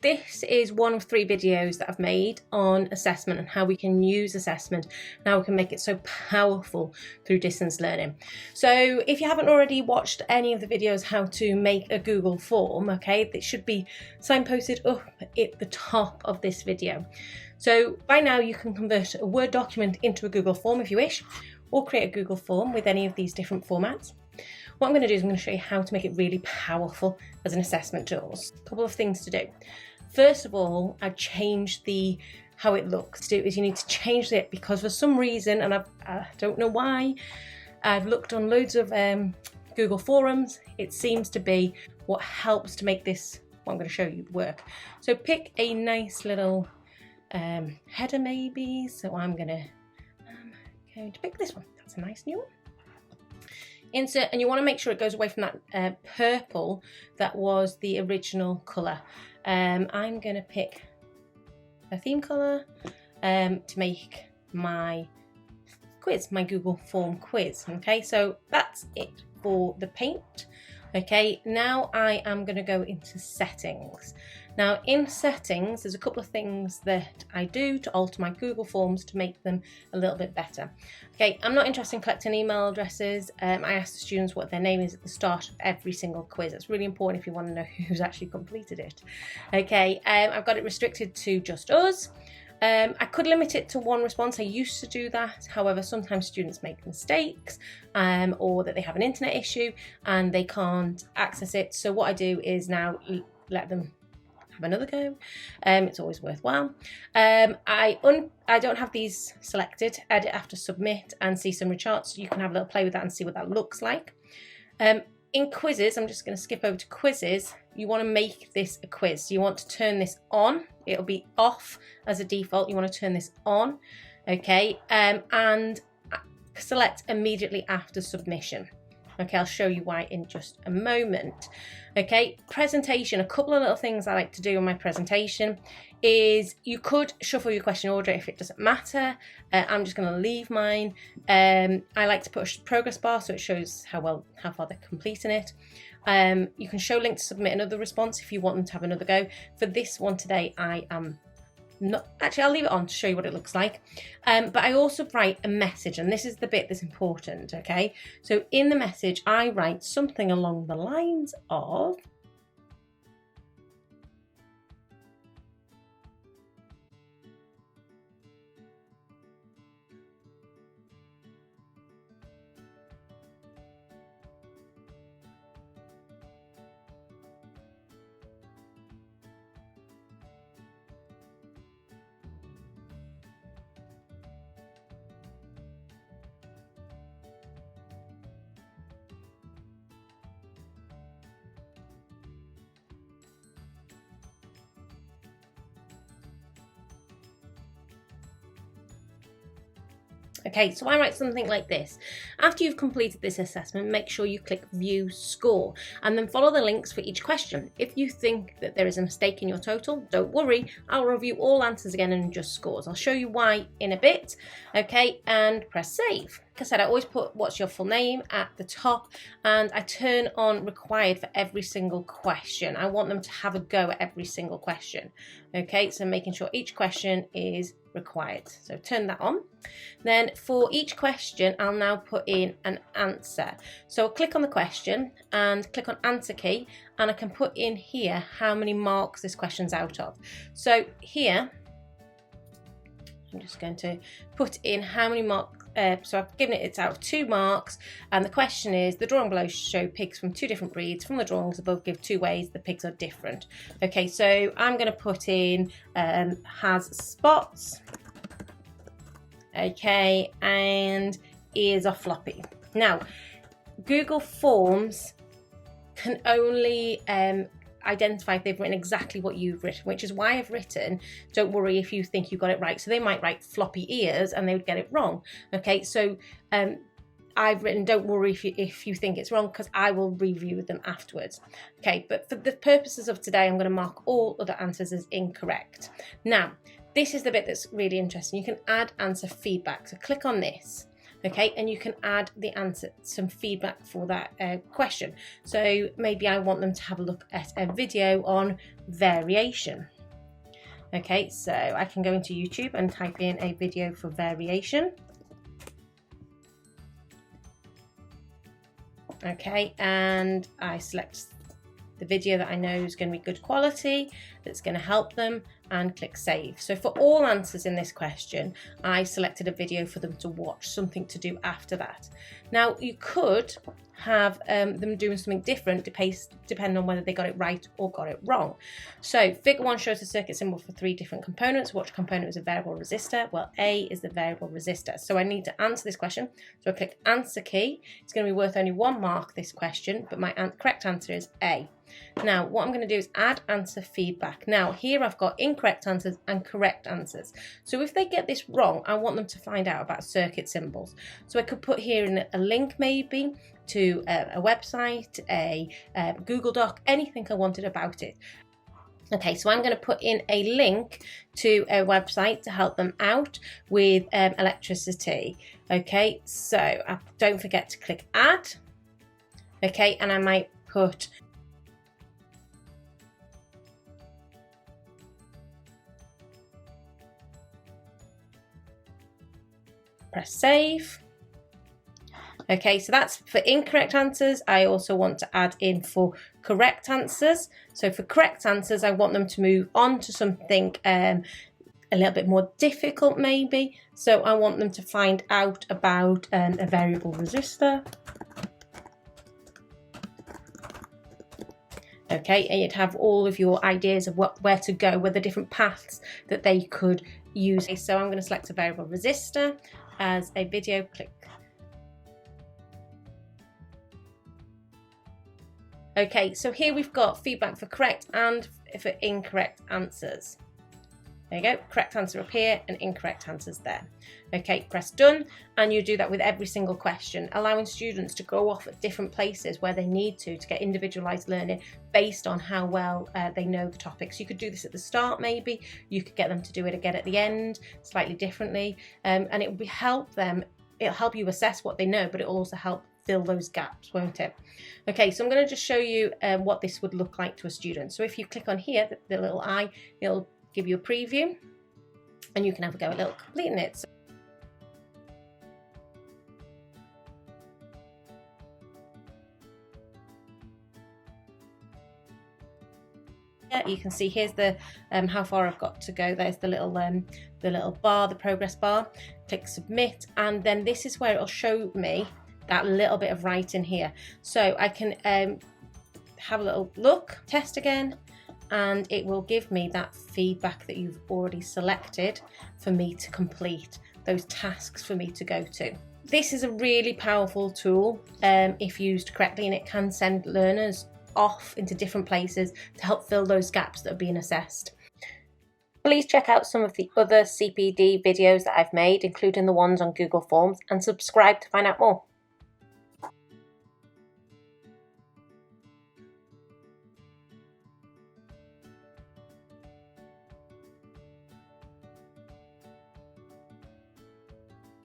this is one of 3 videos that I've made on assessment and how we can use assessment, and how we can make it so powerful through distance learning. So if you haven't already watched any of the videos how to make a Google form, okay, it should be signposted up at the top of this video. So by now you can convert a Word document into a Google form if you wish, or create a Google form with any of these different formats. What I'm going to do is I'm going to show you how to make it really powerful as an assessment tool. A couple of things to do. First of all, I changed how it looks. To do is you need to change it because for some reason, and I don't know why, I've looked on loads of Google forums. It seems to be what helps to make this, what I'm going to show you, work. So pick a nice little header maybe. So I'm going to pick this one. That's a nice new one. Insert, and you want to make sure it goes away from that purple that was the original colour. I'm going to pick a theme colour to make my quiz, my Google form quiz. Okay, so that's it for the paint. Okay, now I am going to go into settings. Now in settings, there's a couple of things that I do to alter my Google Forms to make them a little bit better. Okay, I'm not interested in collecting email addresses. I ask the students what their name is at the start of every single quiz. It's really important if you want to know who's actually completed it. Okay, I've got it restricted to just us. I could limit it to 1 response. I used to do that. However, sometimes students make mistakes or that they have an internet issue and they can't access it. So what I do is now let them have another go. It's always worthwhile. I don't have these selected. Edit after submit and see summary charts. You can have a little play with that and see what that looks like. In quizzes, I'm just going to skip over to quizzes. You want to make this a quiz. So you want to turn this on. It'll be off as a default. You want to turn this on, okay, and select immediately after submission. Okay, I'll show you why in just a moment. Okay, presentation. A couple of little things I like to do in my presentation is you could shuffle your question order if it doesn't matter. I'm just going to leave mine. I like to put a progress bar so it shows how far they're completing it. You can show link to submit another response if you want them to have another go. For this one today, I am not, actually I'll leave it on to show you what it looks like. But I also write a message, and this is the bit that's important, okay? So in the message, I write something along the lines of, okay, so I write something like this. After you've completed this assessment, make sure you click View Score and then follow the links for each question. If you think that there is a mistake in your total, don't worry, I'll review all answers again and adjust scores. I'll show you why in a bit, okay, and press Save. Like I said, I always put what's your full name at the top, and I turn on required for every single question. I want them to have a go at every single question. Okay, so making sure each question is required. So turn that on. Then for each question, I'll now put in an answer. So I'll click on the question and click on answer key, and I can put in here how many marks this question's out of. So here, I'm just going to put in how many marks. So I've given it's out of 2 marks, and the question is, the drawing below show pigs from 2 different breeds. From the drawings above give 2 ways the pigs are different. Okay, so I'm going to put in has spots, okay, and ears are floppy. Now, Google Forms can only identify if they've written exactly what you've written, which is why I've written, don't worry if you think you got it right. So they might write floppy ears and they would get it wrong. Okay, so I've written, don't worry if you think it's wrong, because I will review them afterwards. Okay, but for the purposes of today, I'm going to mark all other answers as incorrect. Now, this is the bit that's really interesting. You can add answer feedback. So click on this. Okay, and you can add the answer, some feedback for that question. So maybe I want them to have a look at a video on variation. Okay, so I can go into YouTube and type in a video for variation. Okay, and I select the video that I know is going to be good quality, that's going to help them, and click save. So for all answers in this question, I selected a video for them to watch, something to do after that. Now you could have them doing something different depending on whether they got it right or got it wrong. So figure 1 shows a circuit symbol for 3 different components. Which component is a variable resistor? Well, A is the variable resistor. So I need to answer this question. So I click answer key. It's going to be worth only 1 mark, this question, but my correct answer is A. Now what I'm going to do is add answer feedback. Now here I've got incorrect answers and correct answers. So if they get this wrong, I want them to find out about circuit symbols. So I could put here in a link maybe to a website, a Google Doc, anything I wanted about it. Okay, so I'm going to put in a link to a website to help them out with electricity. Okay, so don't forget to click add. Okay, and I might put press save. Okay, so that's for incorrect answers. I also want to add in for correct answers. So for correct answers, I want them to move on to something a little bit more difficult maybe. So I want them to find out about a variable resistor. Okay, and you'd have all of your ideas of where to go, where the different paths that they could use. So I'm going to select a variable resistor as a video, click. Okay, so here we've got feedback for correct and for incorrect answers. There you go, correct answer up here and incorrect answers there. Okay, press done, and you do that with every single question, allowing students to go off at different places where they need to get individualised learning based on how well they know the topics. You could do this at the start maybe, you could get them to do it again at the end, slightly differently, and it will help them, it'll help you assess what they know, but it'll also help fill those gaps, won't it? Okay, so I'm going to just show you what this would look like to a student. So if you click on here, the little eye, it'll give you a preview and you can have a go at little completing it. So yeah, you can see here's the how far I've got to go. There's the little bar, the progress bar. Click submit, and then this is where it'll show me that little bit of writing here. So I can have a little look, test again, and it will give me that feedback that you've already selected for me to complete, those tasks for me to go to. This is a really powerful tool if used correctly, and it can send learners off into different places to help fill those gaps that are being assessed. Please check out some of the other CPD videos that I've made, including the ones on Google Forms, and subscribe to find out more.